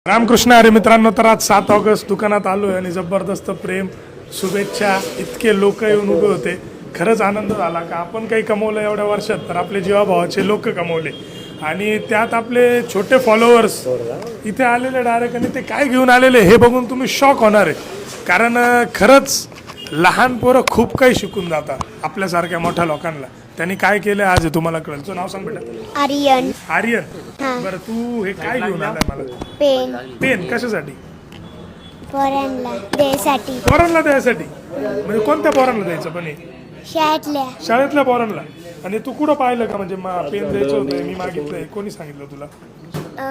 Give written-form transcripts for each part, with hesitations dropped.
रामकृष्ण हरी मित्रांनो, तर आज 7 ऑगस्ट दुकानात आलोय आणि जबरदस्त प्रेम शुभेच्छा इतके लोक येऊन उभे होते. खरंच आनंद झाला का आपण काही कमवलं एवढ्या वर्षात, तर आपले जीवाभावाचे लोक कमवले आणि त्यात आपले छोटे फॉलोअर्स इथे आलेले डायरेक्ट. आणि ते काय घेऊन आलेले हे बघून तुम्ही शॉक होणार आहे, कारण खरंच लहान पोरं खूप काही शिकून जातात आपल्यासारख्या मोठ्या लोकांना. त्यांनी काय केलं आज हे तुम्हाला कळेल. तुझं नाव सांग बेटा. आर्यन. आर्यन, हा. बरं तू हे काय घेऊन आलाय मला? पेन. पेन कशासाठी? पोरांना द्यायसाठी. पोरांना द्यायसाठी? म्हणजे कोणत्या पोरांना द्यायचं? पण हे शाळेतल्या. शाळेतल्या पोरांना. आणि तू कुठं पाहिलं का म्हणजे पेन द्यायचं होतं मी मागितलंय? कोणी सांगितलं तुला?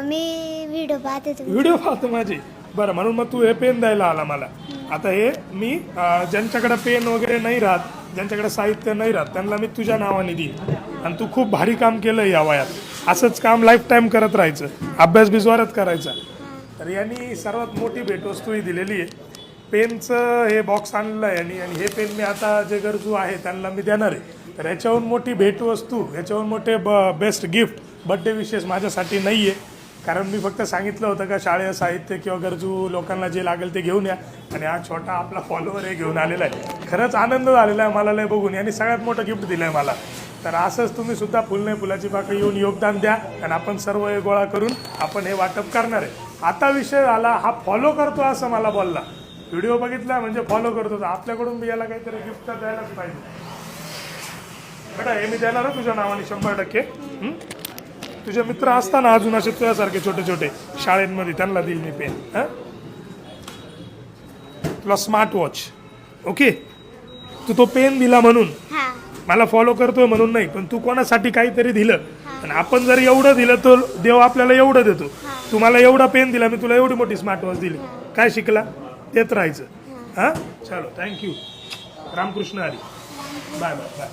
मी व्हिडिओ पाहत होतो. व्हिडिओ पाहतो माझे. बरं, म्हणून मग तू हे पेन द्यायला आला मला. आता हे मी ज्यांच्याकडे पेन वगैरे नाही राहत, ज्यांच्याकडे साहित्य नाही राहत, त्यांना मी तुझ्या नावाने देईन. आणि तू खूप भारी काम केलं या वयात. असंच काम लाईफ टाईम करत राहायचं, अभ्यास बिजवारात करायचा. तर यांनी सर्वात मोठी भेटवस्तू ही दिलेली आहे. पेनचं हे बॉक्स आणलं आहे आणि हे पेन मी आता जे गरजू आहे त्यांना मी देणार आहे. तर याच्याहून मोठी भेटवस्तू, याच्याहून मोठे बेस्ट गिफ्ट बड्डे विशेष माझ्यासाठी नाही आहे. कारण मी फक्त सांगितलं होतं का शाळेय साहित्य किंवा गरजू लोकांना जे लागेल ते घेऊन या, आणि हा छोटा आपला फॉलोअर हे घेऊन आलेला आहे. खरंच आनंद झालेला आहे मला लय बघून. यांनी सगळ्यात मोठं गिफ्ट दिलं आहे मला. तर असंच तुम्ही सुद्धा फुल नाही फुलाची पाकळी येऊन योगदान द्या, आणि आपण सर्व हे गोळा करून आपण हे वाटप करणार आहे. आता विषय झाला, हा फॉलो करतो असं मला बोलला. व्हिडिओ बघितला म्हणजे फॉलो करतो, तर आपल्याकडून मी याला काहीतरी गिफ्ट तर द्यायलाच पाहिजे. बेटा हे मी देणार आहे तुझ्या नावाने 100%. तुझे मित्र असताना अजून असे तुझ्यासारखे छोटे छोटे शाळेमध्ये, त्यांना देईल मी पेन. तुला स्मार्ट वॉच. ओके, तू तो पेन दिला म्हणून, मला फॉलो करतोय म्हणून नाही, पण तू कोणासाठी काहीतरी दिलं. आणि आपण जर एवढं दिलं तर देव आपल्याला एवढं देतो. तू मला एवढा पेन दिला, मी तुला एवढी मोठी स्मार्ट वॉच दिली. काय शिकला? देत राहायचं. हां, चलो, thank you. Ramkrishna Hari. Bye bye bye.